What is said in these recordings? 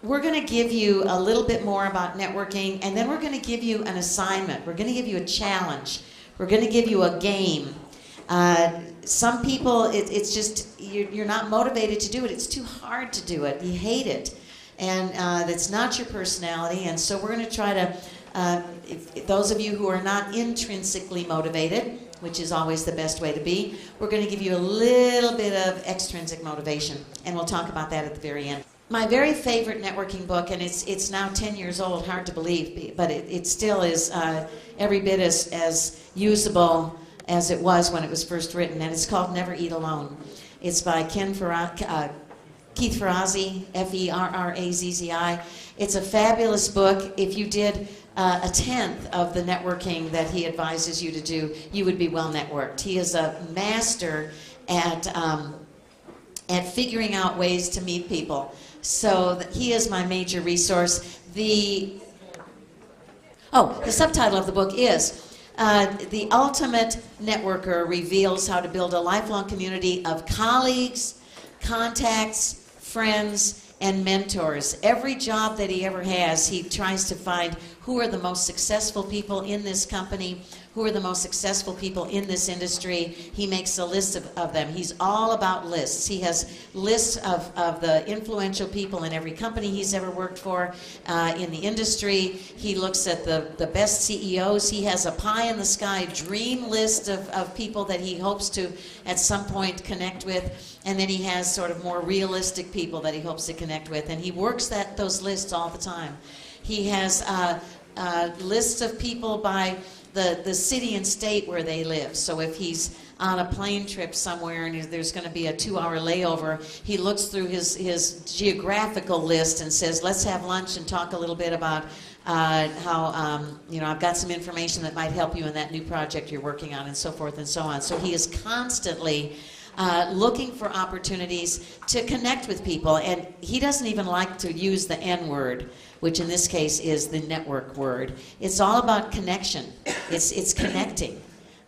we're going to give you a little bit more about networking, and then we're going to give you an assignment. We're going to give you a challenge. We're going to give you a game. Some people, it's just, you're not motivated to do it. It's too hard to do it. You hate it. And that's not your personality. And so we're going to try to, if those of you who are not intrinsically motivated, which is always the best way to be, we're going to give you a little bit of extrinsic motivation. And we'll talk about that at the very end. My very favorite networking book, and it's now 10 years old, hard to believe, but it still is every bit as usable as it was when it was first written, and it's called Never Eat Alone. It's by Keith Ferrazzi, Ferrazzi. It's a fabulous book. If you did a tenth of the networking that he advises you to do, you would be well networked. He is a master at figuring out ways to meet people. So he is my major resource. The subtitle of the book is The Ultimate Networker Reveals How to Build a Lifelong Community of Colleagues, Contacts, Friends, and Mentors. Every job that he ever has, he tries to find who are the most successful people in this company, who are the most successful people in this industry. He makes a list of them. He's all about lists. He has lists of the influential people in every company he's ever worked for in the industry. He looks at the best CEOs. He has a pie-in-the-sky dream list of people that he hopes to at some point connect with, and then he has sort of more realistic people that he hopes to connect with, and he works those lists all the time. He has lists of people by the city and state where they live. So if he's on a plane trip somewhere and there's going to be a 2-hour layover, he looks through his geographical list and says, let's have lunch and talk a little bit about how, I've got some information that might help you in that new project you're working on, and so forth and so on. So he is constantly looking for opportunities to connect with people, and he doesn't even like to use the N word, which in this case is the network word. It's all about connection. It's connecting,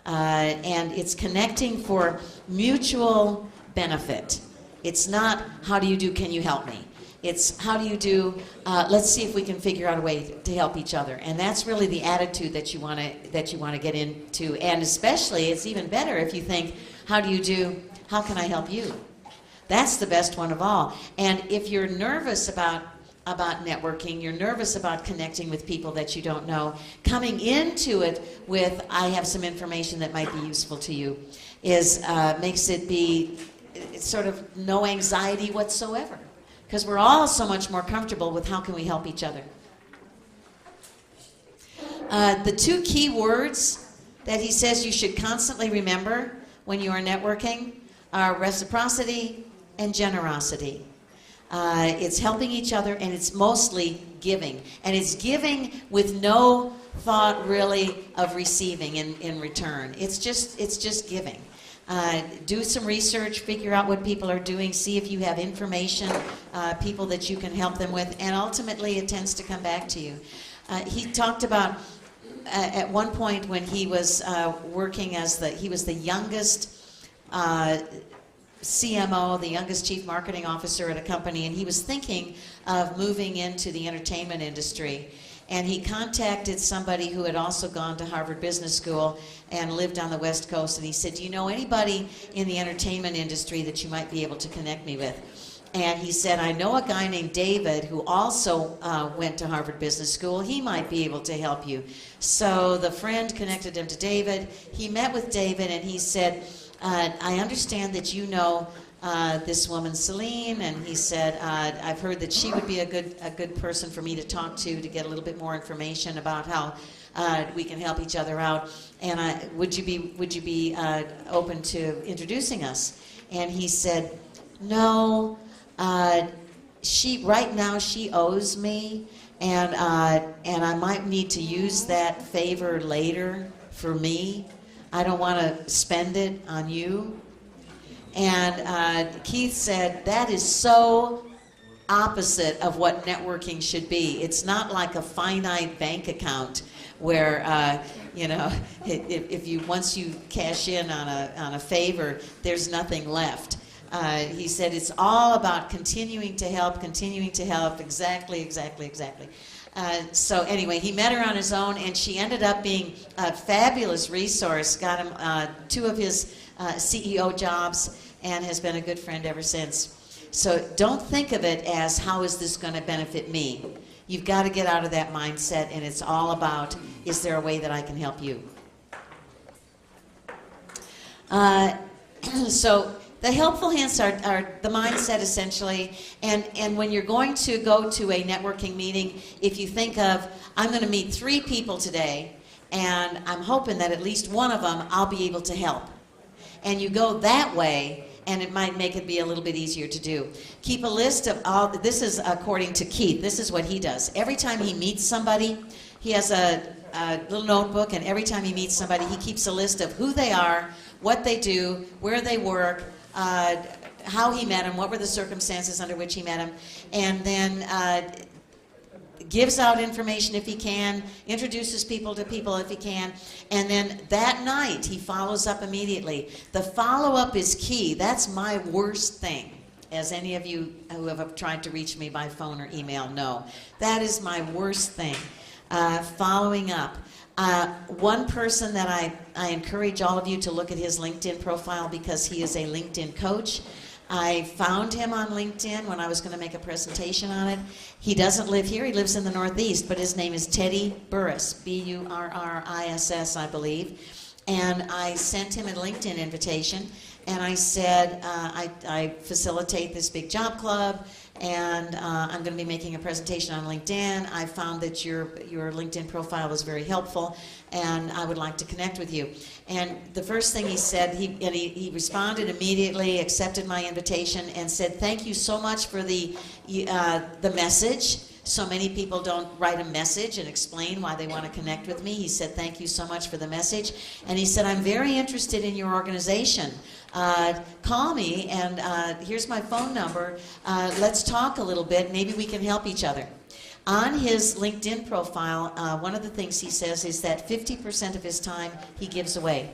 and it's connecting for mutual benefit. It's not how do you do, can you help me? It's how do you do, let's see if we can figure out a way to help each other. And that's really the attitude that you want to get into. And especially, it's even better if you think, how do you do, how can I help you? That's the best one of all. And if you're nervous about networking, you're nervous about connecting with people that you don't know, coming into it with, I have some information that might be useful to you, makes it be sort of no anxiety whatsoever. Because we're all so much more comfortable with how can we help each other. The 2 key words that he says you should constantly remember when you are networking are reciprocity and generosity. It's helping each other, and it's mostly giving. And it's giving with no thought really of receiving in return. It's just giving. Do some research, figure out what people are doing, see if you have information, people that you can help them with, and ultimately it tends to come back to you. He talked about at one point when he was working he was the youngest CMO, the youngest chief marketing officer at a company, and he was thinking of moving into the entertainment industry. And he contacted somebody who had also gone to Harvard Business School and lived on the West Coast, and he said, do you know anybody in the entertainment industry that you might be able to connect me with? And he said, I know a guy named David who also went to Harvard Business School. He might be able to help you. So the friend connected him to David. He met with David, and he said, I understand that you know this woman Celine, and he said, I've heard that she would be a good person for me to talk to get a little bit more information about how we can help each other out. And would you be open to introducing us? And he said, no, right now she owes me, and I might need to use that favor later for me. I don't want to spend it on you. And Keith said, that is so opposite of what networking should be. It's not like a finite bank account where, if once you cash in on a favor, there's nothing left. He said it's all about continuing to help, exactly. So anyway, he met her on his own, and she ended up being a fabulous resource, got him 2 of his CEO jobs, and has been a good friend ever since. So don't think of it as, how is this going to benefit me? You've got to get out of that mindset, and it's all about, is there a way that I can help you? So the helpful hints are the mindset, essentially, and when you're going to go to a networking meeting, if you think of, I'm going to meet 3 people today, and I'm hoping that at least one of them I'll be able to help. And you go that way, and it might make it be a little bit easier to do. Keep a list of all, this is according to Keith, this is what he does. Every time he meets somebody, he has a little notebook, and every time he meets somebody, he keeps a list of who they are, what they do, where they work, how he met them, what were the circumstances under which he met them, and then gives out information if he can, introduces people to people if he can, and then that night he follows up immediately. The follow-up is key. That's my worst thing, as any of you who have tried to reach me by phone or email know. That is my worst thing, following up. One person that I encourage all of you to look at his LinkedIn profile, because he is a LinkedIn coach. I found him on LinkedIn when I was going to make a presentation on it. He doesn't live here. He lives in the Northeast, but his name is Teddy Burris, B-U-R-R-I-S-S, I believe. And I sent him a LinkedIn invitation, and I said, I facilitate this big job club, and I'm going to be making a presentation on LinkedIn. I found that your LinkedIn profile was very helpful, and I would like to connect with you. And the first thing he said, he responded immediately, accepted my invitation, and said, thank you so much for the message. So many people don't write a message and explain why they want to connect with me. He said, thank you so much for the message. And he said, I'm very interested in your organization. Call me, and here's my phone number. Let's talk a little bit. Maybe we can help each other. On his LinkedIn profile, one of the things he says is that 50% of his time he gives away.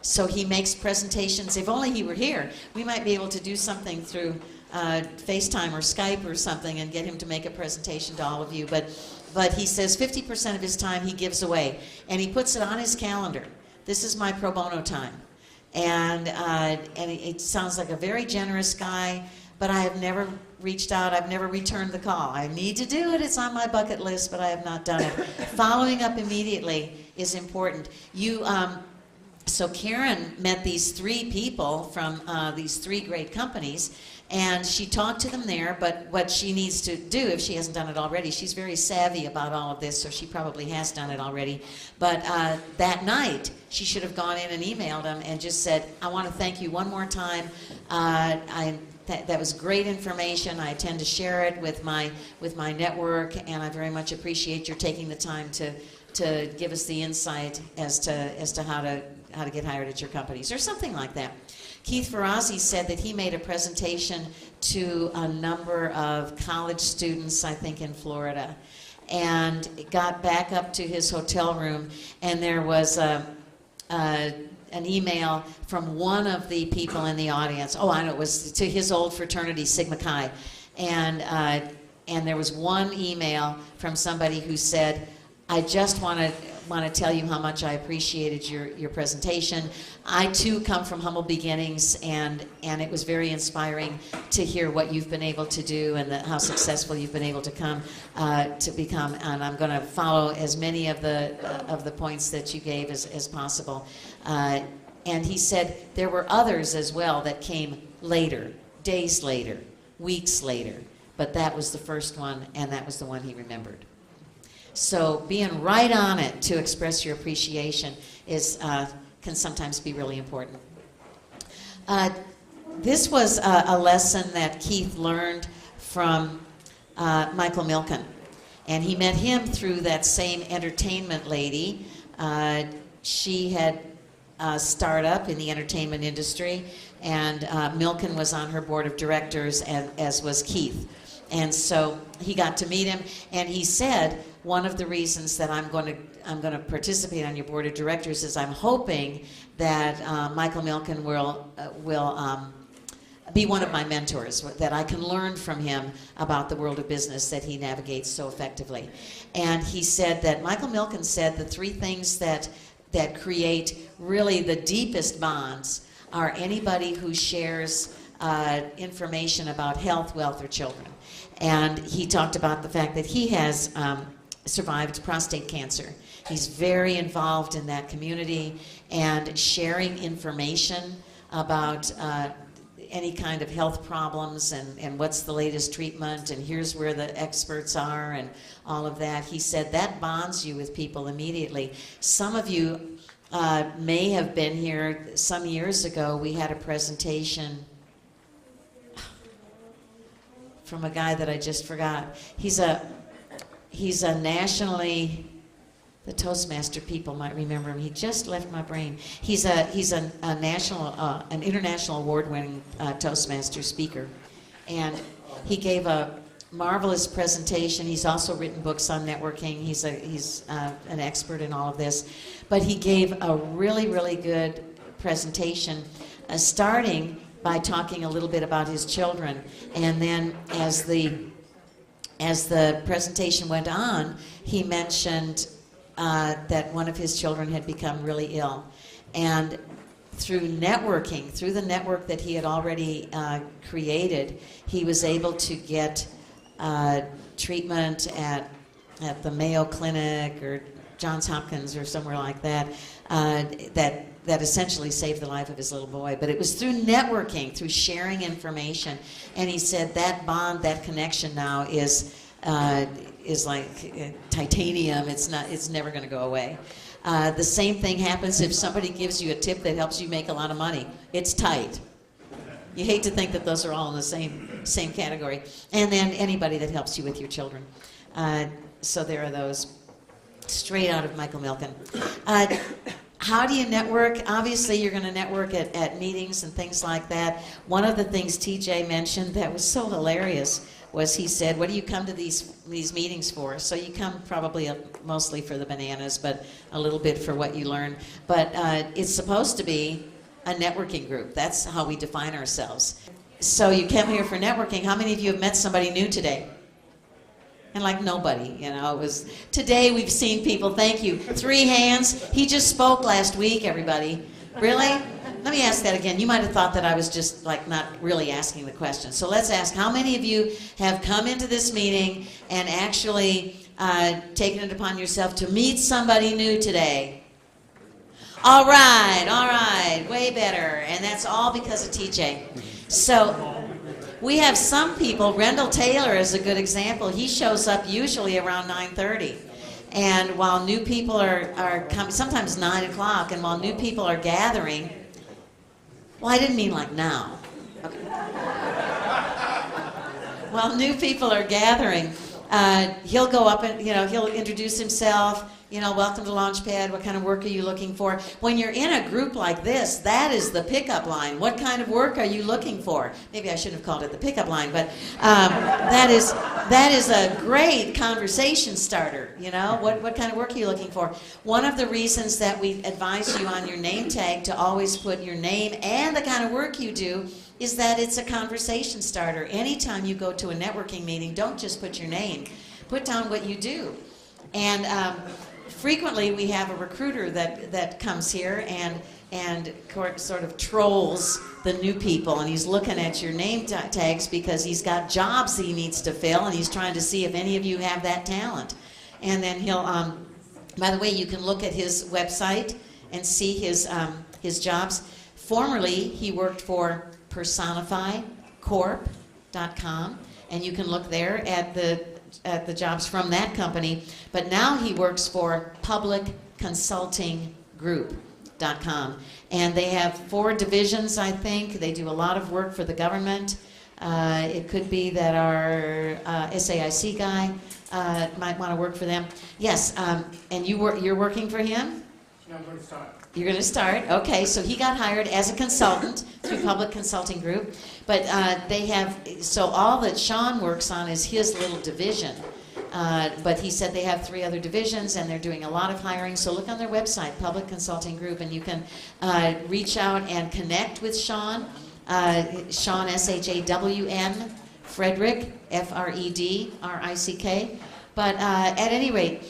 So he makes presentations. If only he were here, we might be able to do something through FaceTime or Skype or something and get him to make a presentation to all of you. But he says 50% of his time he gives away, and he puts it on his calendar. This is my pro bono time. And it sounds like a very generous guy, but I have never reached out. I've never returned the call. I need to do it. It's on my bucket list, but I have not done it. Following up immediately is important. So Karen met these 3 people from these 3 great companies, and she talked to them there, but what she needs to do, if she hasn't done it already, she's very savvy about all of this, so she probably has done it already, but that night she should have gone in and emailed them and just said, I want to thank you one more time. That was great information. I intend to share it with my network, and I very much appreciate your taking the time to give us the insight as to how to get hired at your companies, or something like that. Keith Ferrazzi said that he made a presentation to a number of college students, I think in Florida, and got back up to his hotel room, and there was an email from one of the people in the audience. Oh, I know, it was to his old fraternity, Sigma Chi, and there was one email from somebody who said, I just want to tell you how much I appreciated your presentation. I too come from humble beginnings, and it was very inspiring to hear what you've been able to do and how successful you've been able to become. And I'm going to follow as many of the points that you gave as possible. And he said there were others as well that came later, days later, weeks later, but that was the first one, and that was the one he remembered. So being right on it to express your appreciation can sometimes be really important. This was a lesson that Keith learned from Michael Milken, and he met him through that same entertainment lady. She had a startup in the entertainment industry, and Milken was on her board of directors, as was Keith. And so he got to meet him, and he said, one of the reasons that I'm going to participate on your board of directors is I'm hoping that Michael Milken will be one of my mentors, that I can learn from him about the world of business that he navigates so effectively. And he said that, Michael Milken said, the three things that create really the deepest bonds are anybody who shares information about health, wealth, or children. And he talked about the fact that he has survived prostate cancer. He's very involved in that community and sharing information about any kind of health problems and what's the latest treatment and here's where the experts are and all of that. He said that bonds you with people immediately. Some of you may have been here some years ago. We had a presentation from a guy that I just forgot. He's a nationally, the Toastmaster people might remember him. He just left my brain. He's a national, an international award-winning Toastmaster speaker, and he gave a marvelous presentation. He's also written books on networking. He's an expert in all of this, but he gave a really, really good presentation, starting by talking a little bit about his children, and then as the presentation went on, he mentioned that one of his children had become really ill. And through networking, through the network that he had already created, he was able to get treatment at the Mayo Clinic or Johns Hopkins or somewhere like that, that essentially saved the life of his little boy. But it was through networking, through sharing information. And he said that bond, that connection now is like titanium. It's never going to go away. The same thing happens if somebody gives you a tip that helps you make a lot of money. It's tight. You hate to think that those are all in the same category. And then anybody that helps you with your children. So there are those. Straight out of Michael Milken. How do you network? Obviously, you're going to network at meetings and things like that. One of the things TJ mentioned that was so hilarious was he said, what do you come to these meetings for? So you come probably mostly for the bananas, but a little bit for what you learn. But it's supposed to be a networking group. That's how we define ourselves. So you came here for networking. How many of you have met somebody new today? And like nobody, you know, it was, today we've seen people, thank you, 3 hands. He just spoke last week, everybody. Really? Let me ask that again. You might have thought that I was just like not really asking the question. So let's ask, how many of you have come into this meeting and actually taken it upon yourself to meet somebody new today? All right, way better. And that's all because of TJ. So we have some people, Rendell Taylor is a good example. He shows up usually around 9:30. And while new people are coming, sometimes 9 o'clock, and while new people are gathering, well, I didn't mean like now. Okay. While new people are gathering, he'll go up and, he'll introduce himself. Welcome to Launchpad. What kind of work are you looking for? When you're in a group like this, that is the pickup line. What kind of work are you looking for? Maybe I shouldn't have called it the pickup line, but that is a great conversation starter. What kind of work are you looking for? One of the reasons that we advise you on your name tag to always put your name and the kind of work you do is that it's a conversation starter. Anytime you go to a networking meeting, don't just put your name. Put down what you do. And frequently we have a recruiter that comes here and sort of trolls the new people, and he's looking at your name tags because he's got jobs that he needs to fill, and he's trying to see if any of you have that talent. And then he'll, by the way, you can look at his website and see his jobs. Formerly, he worked for personifycorp.com, and you can look there at the jobs from that company, but now he works for publicconsultinggroup.com, and they have 4 divisions, I think. They do a lot of work for the government. It could be that our SAIC guy might want to work for them. Yes, and you're working for him? Yeah, I'm going to start. You're going to start? Okay, so he got hired as a consultant through Public Consulting Group, but they have, so all that Sean works on is his little division, but he said they have 3 other divisions and they're doing a lot of hiring, so look on their website, Public Consulting Group, and you can reach out and connect with Sean Shawn, S-H-A-W-N, Frederick, F-R-E-D-R-I-C-K. But at any rate,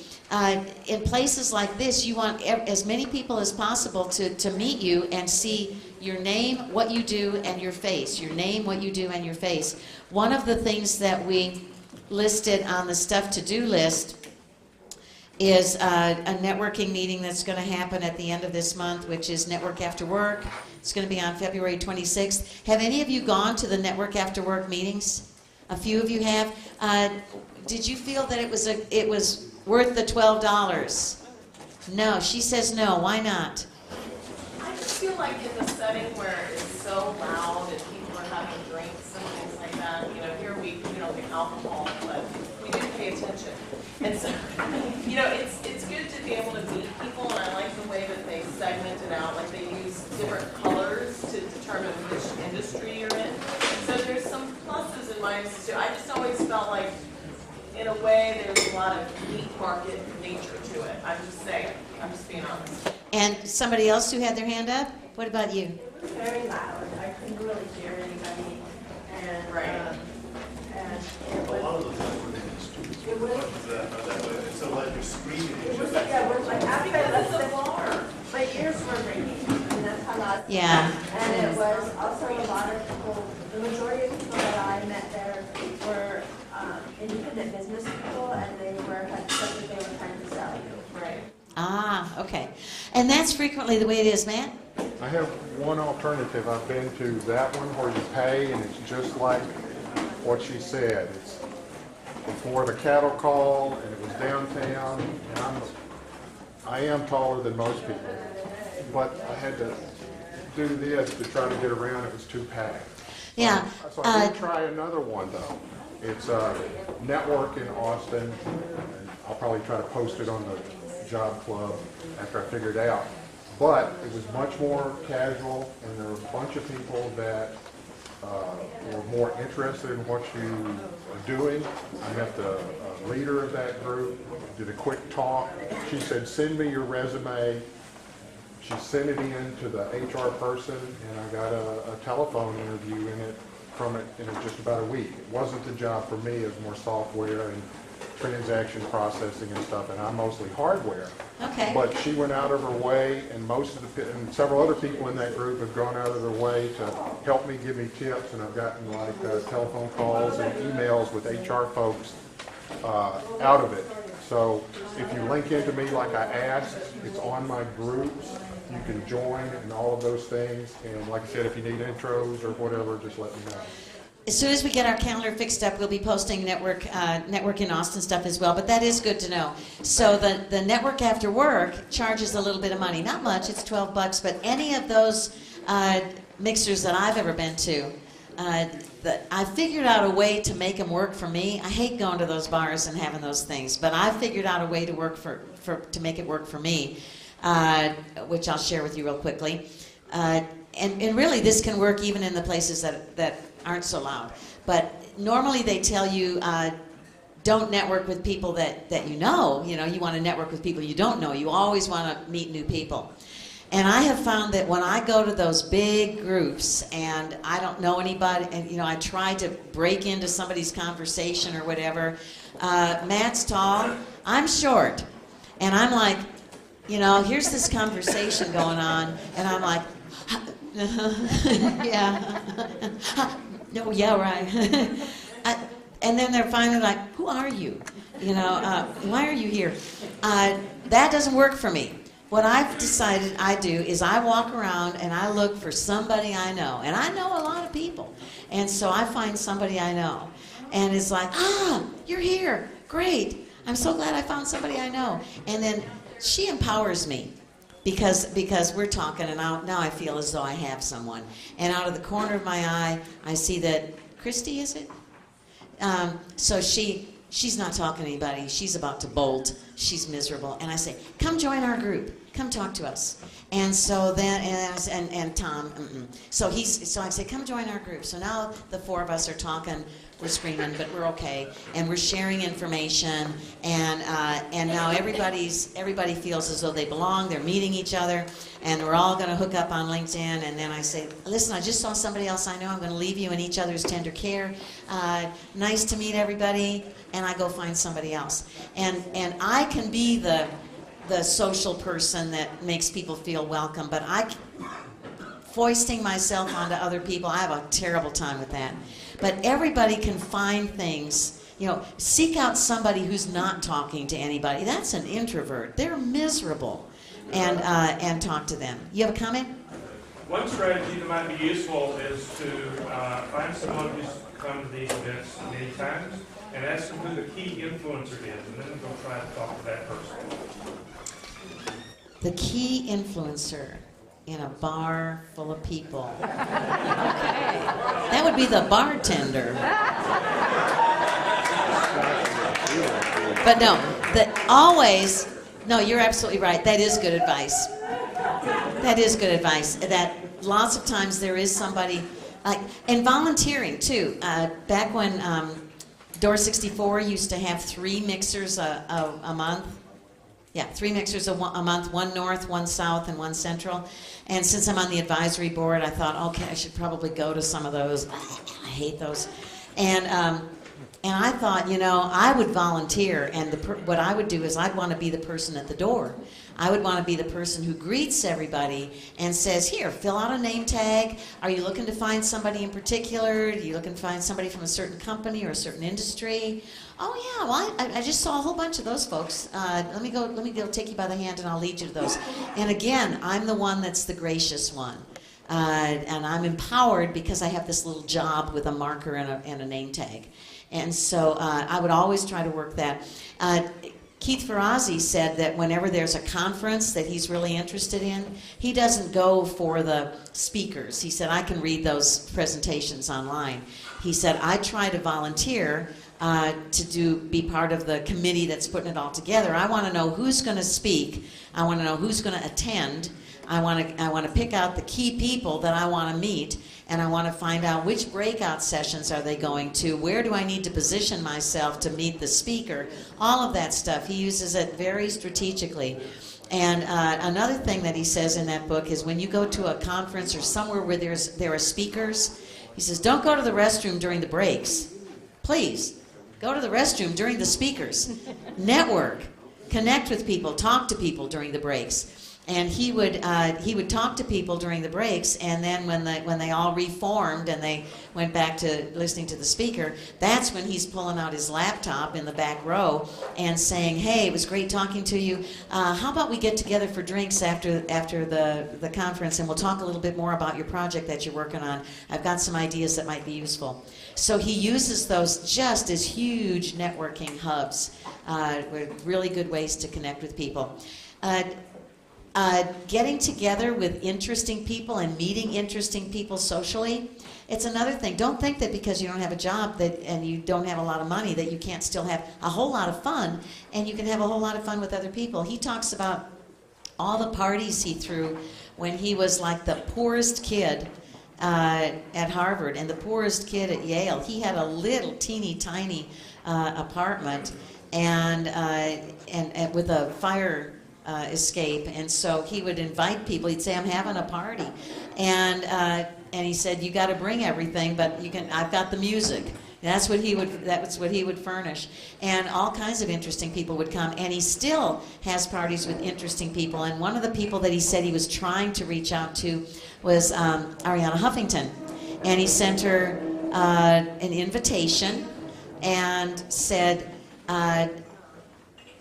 in places like this, you want as many people as possible to meet you and see your name, what you do, and your face. Your name, what you do, and your face. One of the things that we listed on the stuff to do list is a networking meeting that's going to happen at the end of this month, which is Network After Work. It's going to be on February 26th. Have any of you gone to the Network After Work meetings? A few of you have. Did you feel that it was worth the $12? No, she says no. Why not? I just feel like in the setting where it's so loud and people are having drinks and things like that, you know, here we don't get alcohol, but we do pay attention. And so, you know, it's good to be able to meet people, and I like the way that they segment it out, like they use different colors to determine which industry you're in. So there's some pluses and minuses too. I just always felt like, in a way, there's a lot of meat market nature to it. I'm just saying. I'm just being honest. And somebody else who had their hand up? What about you? It was very loud. I couldn't really hear anybody. And, Right. And A lot of those were in the streets. it was, It's so like you're screaming. it was like, yeah, it was like after Because I it's a left, bar. my ears were ringing. And that's how loud. Yeah. And it was also a lot of people, the majority of people that I met there were independent business people, and they had stuff that they were trying to sell you. Right. Ah, okay. And that's frequently the way it is, Matt? I have one alternative. I've been to that one where you pay, and it's just like what she said. It's before the cattle call, and it was downtown, and I am taller than most people, but I had to do this to try to get around. It was too packed. Yeah. So I did try another one, though. It's a network in Austin, and I'll probably try to post it on the job club after I figure it out. But it was much more casual, and there were a bunch of people that were more interested in what you are doing. I met the leader of that group, did a quick talk. She said, send me your resume. She sent it in to the HR person, and I got a telephone interview from it in just about a week. It wasn't the job for me. It was more software and transaction processing and stuff, and I'm mostly hardware. Okay. But she went out of her way, and and several other people in that group have gone out of their way to help me, give me tips, and I've gotten like telephone calls and emails with HR folks out of it. So if you link into me like I asked, it's on my groups. You can join and all of those things. And like I said, if you need intros or whatever, just let me know. As soon as we get our calendar fixed up, we'll be posting network in Austin stuff as well, but that is good to know. So the Network After Work charges a little bit of money. Not much, it's $12, but any of those mixers that I've ever been to, I figured out a way to make them work for me. I hate going to those bars and having those things, but I figured out a way to work to make it work for me, which I'll share with you real quickly. And really, this can work even in the places that aren't so loud. But normally they tell you, don't network with people that you know. You know, you want to network with people you don't know. You always want to meet new people. And I have found that when I go to those big groups and I don't know anybody, and I try to break into somebody's conversation or whatever, Matt's tall, I'm short, and I'm like, here's this conversation going on, and I'm like, yeah, no, yeah, right. And then they're finally like, who are you? Why are you here? That doesn't work for me. What I've decided I do is I walk around and I look for somebody I know. And I know a lot of people. And so I find somebody I know. And it's like, you're here. Great. I'm so glad I found somebody I know. And then she empowers me because we're talking, and now I feel as though I have someone. And out of the corner of my eye, I see that, Christy, is it? So she's not talking to anybody. She's about to bolt. She's miserable. And I say, come join our group. Come talk to us. And so then, and Tom, so I said, come join our group. So now the four of us are talking, we're screaming, but we're okay, and we're sharing information, and now everybody feels as though they belong. They're meeting each other, and we're all going to hook up on LinkedIn. And then I say, listen, I just saw somebody else I know. I'm going to leave you in each other's tender care. Nice to meet everybody, and I go find somebody else. And I can be the social person that makes people feel welcome, but foisting myself onto other people, I have a terrible time with that. But everybody can find things, seek out somebody who's not talking to anybody. That's an introvert. They're miserable. And talk to them. You have a comment? One strategy that might be useful is to find someone who's come to these events many times and ask them who the key influencer is, and then go try to talk to that person. The key influencer in a bar full of people. Okay. That would be the bartender. But no, you're absolutely right. That is good advice. That is good advice. That lots of times there is somebody, and volunteering too. Back when Door 64 used to have 3 mixers a month. Yeah, 3 mixers a month, 1 north, 1 south, and 1 central. And since I'm on the advisory board, I thought, okay, I should probably go to some of those. I hate those. And I thought, I would volunteer, and what I would do is I'd want to be the person at the door. I would want to be the person who greets everybody and says, here, fill out a name tag. Are you looking to find somebody in particular? Are you looking to find somebody from a certain company or a certain industry? Oh, yeah, well, I just saw a whole bunch of those folks. Let me go take you by the hand, and I'll lead you to those. And again, I'm the one that's the gracious one. And I'm empowered because I have this little job with a marker and a name tag. And so I would always try to work that. Keith Ferrazzi said that whenever there's a conference that he's really interested in, he doesn't go for the speakers. He said, I can read those presentations online. He said, I try to volunteer to be part of the committee that's putting it all together. I want to know who's going to speak. I want to know who's going to attend. I want to pick out the key people that I want to meet, and I want to find out which breakout sessions are they going to, where do I need to position myself to meet the speaker, all of that stuff. He uses it very strategically. And another thing that he says in that book is when you go to a conference or somewhere where there are speakers, he says, don't go to the restroom during the breaks. Please, go to the restroom during the speakers. Network, connect with people, talk to people during the breaks. And he would talk to people during the breaks, and then when they all reformed and they went back to listening to the speaker, that's when he's pulling out his laptop in the back row and saying, hey, it was great talking to you. How about we get together for drinks after the conference, and we'll talk a little bit more about your project that you're working on. I've got some ideas that might be useful. So he uses those just as huge networking hubs, with really good ways to connect with people. Getting together with interesting people and meeting interesting people socially, it's another thing. Don't think that because you don't have a job and you don't have a lot of money that you can't still have a whole lot of fun, and you can have a whole lot of fun with other people. He talks about all the parties he threw when he was like the poorest kid at Harvard and the poorest kid at Yale. He had a little teeny tiny apartment and with a fire escape, and so he would invite people. He'd say, I'm having a party, and he said, you got to bring everything, but I've got the music. That's what he would furnish, and all kinds of interesting people would come, and he still has parties with interesting people. And one of the people that he said he was trying to reach out to was Arianna Huffington, and he sent her an invitation and said,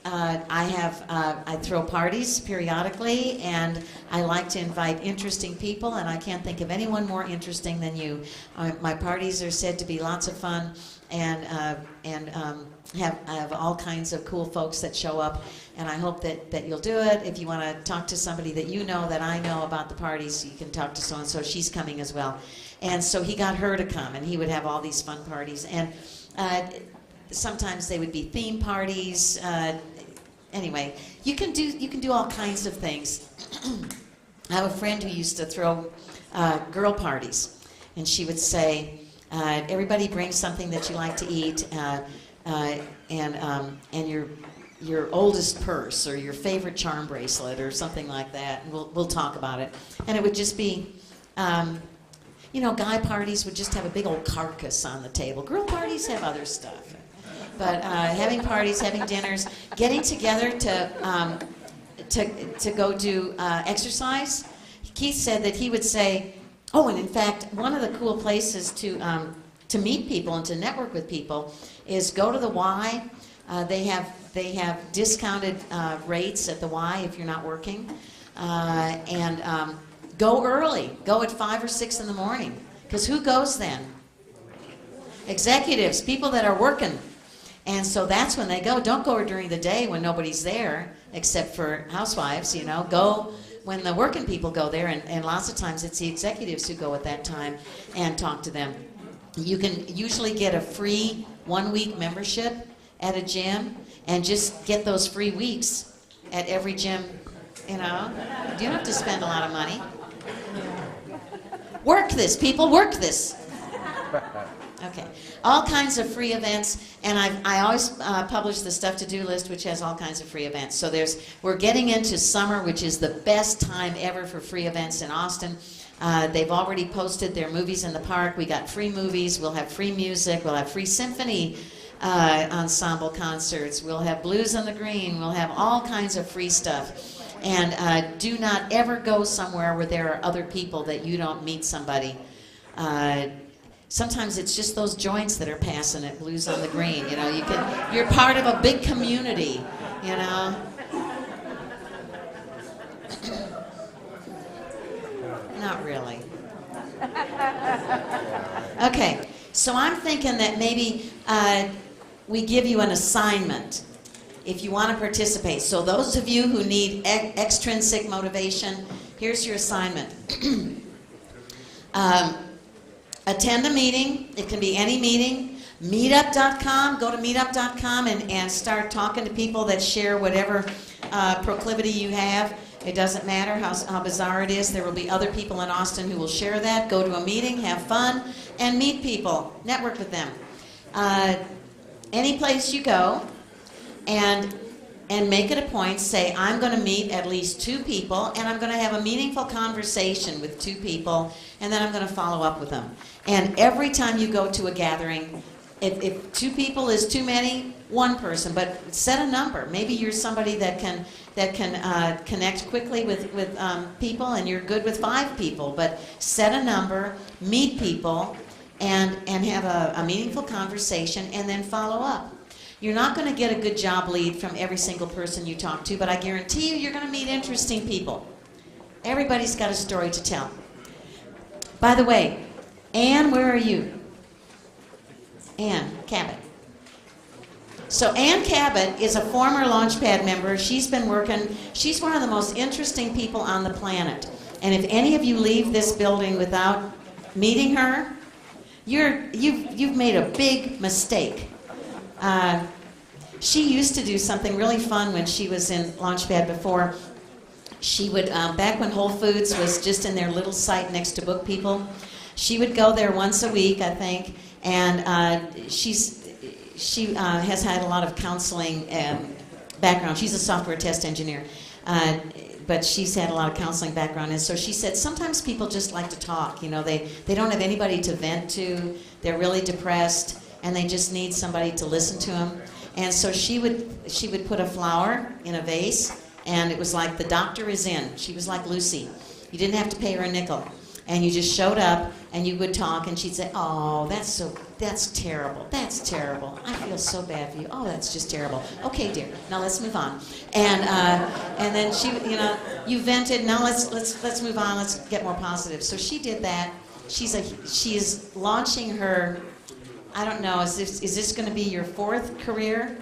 I throw parties periodically, and I like to invite interesting people, and I can't think of anyone more interesting than you. My parties are said to be lots of fun, and have all kinds of cool folks that show up, and I hope that you'll do it. If you want to talk to somebody that you know that I know about the parties, you can talk to so-and-so. She's coming as well. And so he got her to come, and he would have all these fun parties. And sometimes they would be theme parties. Anyway, you can do all kinds of things. I have a friend who used to throw girl parties, and she would say, everybody bring something that you like to eat, and your oldest purse or your favorite charm bracelet or something like that, and we'll talk about it. And it would just be, guy parties would just have a big old carcass on the table. Girl parties have other stuff. But having parties, having dinners, getting together to go do exercise. Keith said that he would say, oh, and in fact, one of the cool places to meet people and to network with people is go to the Y. They have discounted rates at the Y if you're not working, and go early. Go at 5 or 6 in the morning, because who goes then? Executives, people that are working. And so that's when they go. Don't go during the day when nobody's there, except for housewives, Go when the working people go there, and lots of times it's the executives who go at that time and talk to them. You can usually get a free 1-week membership at a gym, and just get those free weeks at every gym, You don't have to spend a lot of money. Work this, people, work this. Okay, all kinds of free events, and I always publish the stuff to do list, which has all kinds of free events. So we're getting into summer, which is the best time ever for free events in Austin. They've already posted their movies in the park. We got free movies. We'll have free music. We'll have free symphony ensemble concerts. We'll have Blues on the Green. We'll have all kinds of free stuff. And do not ever go somewhere where there are other people that you don't meet somebody. Sometimes it's just those joints that are passing at Blues on the Green. You're part of a big community, Not really. Okay, so I'm thinking that maybe we give you an assignment if you want to participate. So those of you who need extrinsic motivation, here's your assignment. Attend a meeting. It can be any meeting. Meetup.com. Go to meetup.com and start talking to people that share whatever proclivity you have. It doesn't matter how bizarre it is. There will be other people in Austin who will share that. Go to a meeting, have fun, and meet people. Network with them. Any place you go, and make it a point, say, I'm going to meet at least 2 people, and I'm going to have a meaningful conversation with 2 people, and then I'm going to follow up with them. And every time you go to a gathering, if 2 people is too many, 1 person, but set a number. Maybe you're somebody that can connect quickly with people, and you're good with 5 people, but set a number, meet people, and have a meaningful conversation, and then follow up. You're not going to get a good job lead from every single person you talk to, but I guarantee you're going to meet interesting people. Everybody's got a story to tell. By the way, Ann, where are you? Ann Cabot. So Ann Cabot is a former Launchpad member. She's been working. She's one of the most interesting people on the planet. And if any of you leave this building without meeting her, you've made a big mistake. She used to do something really fun when she was in Launchpad before. She would, back when Whole Foods was just in their little site next to Book People, she would go there once a week, I think, and she has had a lot of counseling background. She's a software test engineer, but she's had a lot of counseling background, and so she said sometimes people just like to talk. They don't have anybody to vent to. They're really depressed, and they just need somebody to listen to them. And so she would put a flower in a vase, and it was like the doctor is in. She was like Lucy. You didn't have to pay her a nickel, and you just showed up, and you would talk, and she'd say, "Oh, that's terrible. That's terrible. I feel so bad for you. Oh, that's just terrible. Okay, dear. Now let's move on." And then she, you vented. Now let's move on. Let's get more positive. So she did that. She is launching her. I don't know, is this going to be your 4th career?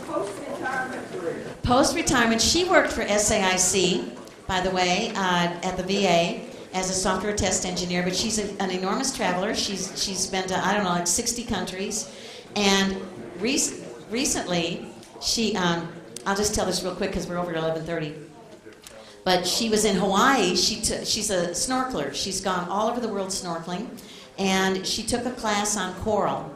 Post-retirement career. Post-retirement. She worked for SAIC, by the way, at the VA as a software test engineer, but she's an enormous traveler. She's been to, I don't know, like 60 countries. And recently, I'll just tell this real quick because we're over 11:30. But she was in Hawaii. She's a snorkeler. She's gone all over the world snorkeling. And she took a class on coral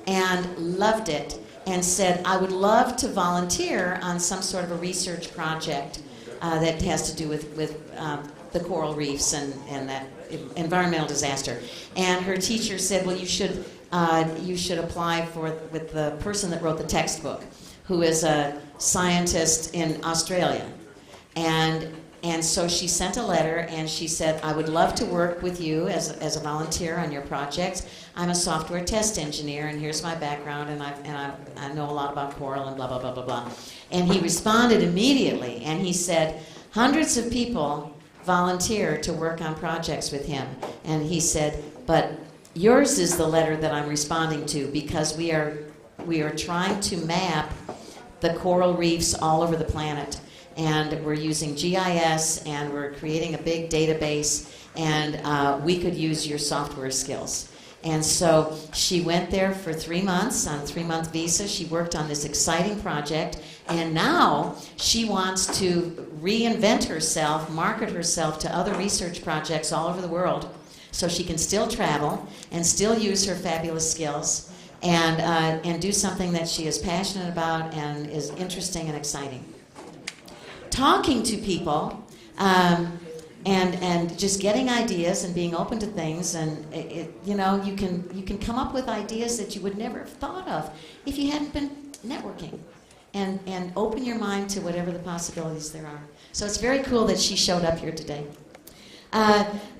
and loved it and said, I would love to volunteer on some sort of a research project that has to do with the coral reefs and that environmental disaster. And her teacher said, well, you should apply with the person that wrote the textbook, who is a scientist in Australia. And so she sent a letter and she said, I would love to work with you as a volunteer on your project. I'm a software test engineer and here's my background and I know a lot about coral and blah, blah, blah, blah, blah. And he responded immediately and he said, hundreds of people volunteer to work on projects with him. And he said, but yours is the letter that I'm responding to because we are trying to map the coral reefs all over the planet. And we're using GIS, and we're creating a big database, and we could use your software skills. And so she went there for 3 months on a 3-month visa. She worked on this exciting project, and now she wants to reinvent herself, market herself to other research projects all over the world, so she can still travel and still use her fabulous skills and do something that she is passionate about and is interesting and exciting. Talking to people and just getting ideas and being open to things, and you can come up with ideas that you would never have thought of if you hadn't been networking, and open your mind to whatever the possibilities there are. So it's very cool that she showed up here today.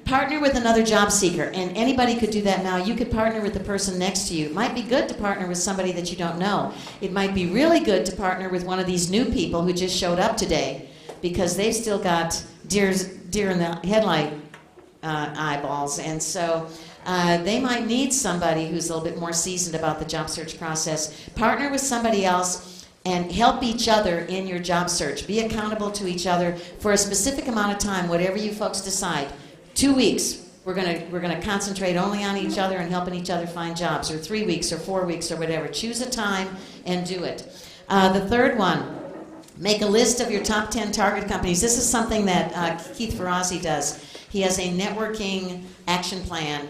Partner with another job seeker, and anybody could do that now. You could partner with the person next to you. It might be good to partner with somebody that you don't know. It might be really good to partner with one of these new people who just showed up today, because they've still got deer in the headlight eyeballs, and so they might need somebody who's a little bit more seasoned about the job search process. Partner with somebody else and help each other in your job search. Be accountable to each other for a specific amount of time, whatever you folks decide. 2 weeks, we're gonna concentrate only on each other and helping each other find jobs, or 3 weeks or 4 weeks or whatever. Choose a time and do it. The third one, make a list of your top 10 target companies. This is something that Keith Ferrazzi does. He has a networking action plan.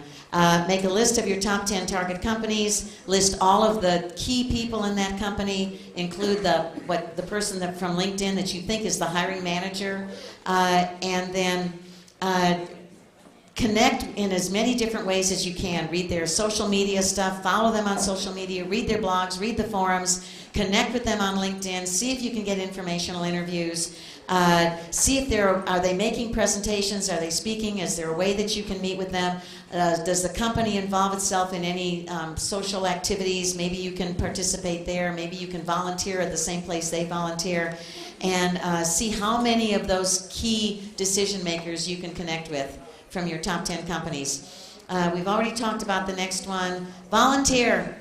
Make a list of your top 10 target companies. List all of the key people in that company. Include the person from LinkedIn that you think is the hiring manager, and then connect in as many different ways as you can. Read their social media stuff. Follow them on social media. Read their blogs. Read the forums. Connect with them on LinkedIn. See if you can get informational interviews. See if are they making presentations? Are they speaking? Is there a way that you can meet with them? Does the company involve itself in any social activities? Maybe you can participate there. Maybe you can volunteer at the same place they volunteer. And see how many of those key decision makers you can connect with from your top 10 companies. We've already talked about the next one. Volunteer.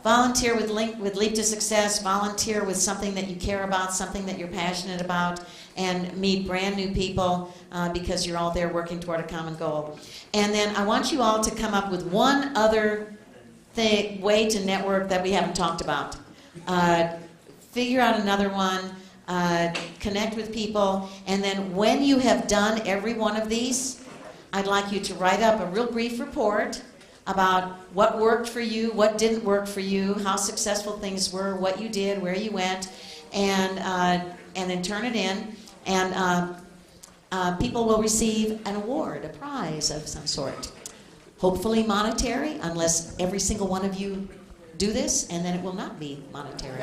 Volunteer with Leap to Success. Volunteer with something that you care about, something that you're passionate about, and meet brand new people because you're all there working toward a common goal. And then I want you all to come up with one other way to network that we haven't talked about. Figure out another one, connect with people, and then when you have done every one of these, I'd like you to write up a real brief report about what worked for you, what didn't work for you, how successful things were, what you did, where you went, and then turn it in, and people will receive an award, a prize of some sort. Hopefully monetary, unless every single one of you do this, and then it will not be monetary.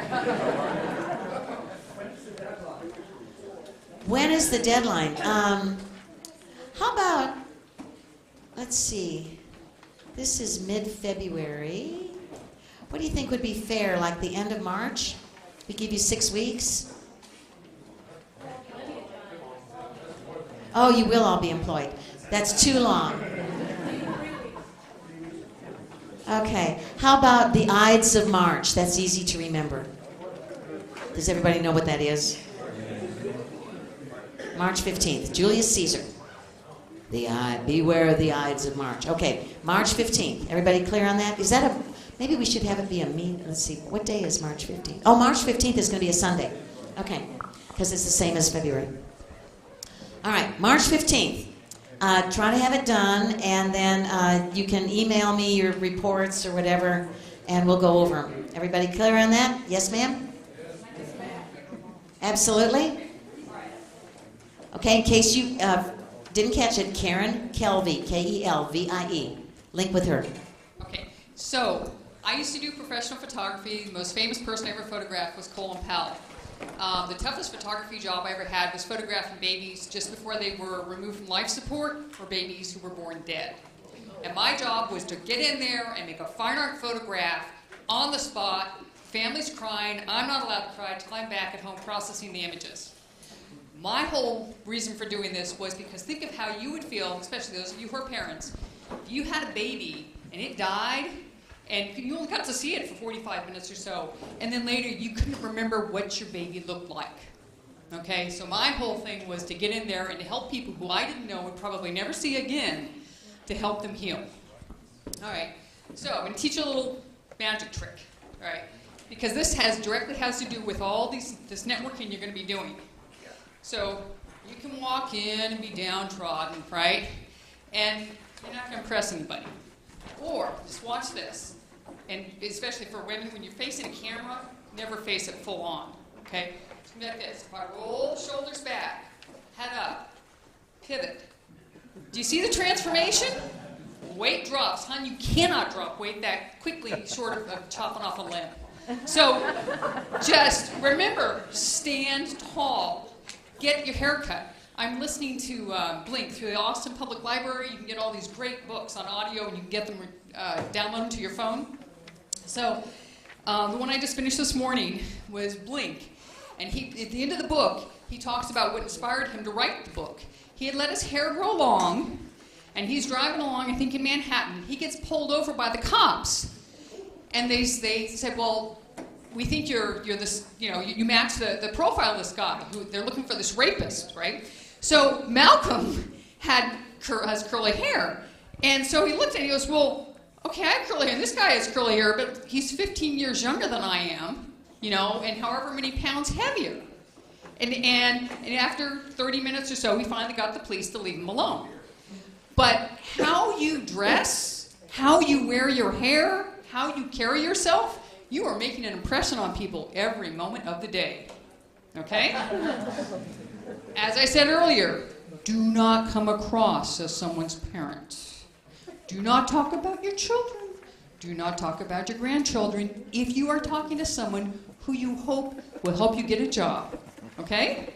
When is the deadline? How about, let's see, this is mid-February. What do you think would be fair, like the end of March? We give you 6 weeks? Oh, you will all be employed. That's too long. Okay, how about the Ides of March? That's easy to remember. Does everybody know what that is? March 15th, Julius Caesar. Beware of the Ides of March. Okay, March 15th. Everybody clear on that? Is that maybe we should have it be a let's see, what day is March 15th? Oh, March 15th is going to be a Sunday. Okay, because it's the same as February. All right, March 15th. Try to have it done, and then you can email me your reports or whatever, and we'll go over them. Everybody clear on that? Yes, ma'am? Absolutely? Okay, in case you didn't catch it, Karen Kelvie, Kelvie, link with her. Okay, so I used to do professional photography. The most famous person I ever photographed was Lansford-Powell. The toughest photography job I ever had was photographing babies just before they were removed from life support or babies who were born dead. And my job was to get in there and make a fine art photograph on the spot, families crying, I'm not allowed to cry till I'm back at home processing the images. My whole reason for doing this was because think of how you would feel, especially those of you who are parents, if you had a baby and it died, and you only got to see it for 45 minutes or so, and then later you couldn't remember what your baby looked like. Okay, so my whole thing was to get in there and to help people who I didn't know would probably never see again, to help them heal. All right, so I'm going to teach you a little magic trick, all right, because this directly has to do with all this networking you're going to be doing. So you can walk in and be downtrodden, right, and you're not going to impress anybody. Or just watch this, and especially for women, when you're facing a camera, never face it full on, okay? So like this, roll shoulders back, head up, pivot. Do you see the transformation? Weight drops, hon, you cannot drop weight that quickly short of chopping off a limb. So just remember, stand tall, get your hair cut. I'm listening to Blink through the Austin Public Library. You can get all these great books on audio, and you can get them, download them to your phone. So the one I just finished this morning was Blink. And at the end of the book, he talks about what inspired him to write the book. He had let his hair grow long, and he's driving along, I think in Manhattan. He gets pulled over by the cops. And they said, well, we think you're this, you match the profile of this guy. They're looking for this rapist, right? So Malcolm has curly hair. And so he looked at it and he goes, well, okay, I have curly hair. And this guy has curly hair, but he's 15 years younger than I am, and however many pounds heavier. And after 30 minutes or so, he finally got the police to leave him alone. But how you dress, how you wear your hair, how you carry yourself, you are making an impression on people every moment of the day. Okay? As I said earlier, do not come across as someone's parent. Do not talk about your children. Do not talk about your grandchildren if you are talking to someone who you hope will help you get a job. Okay?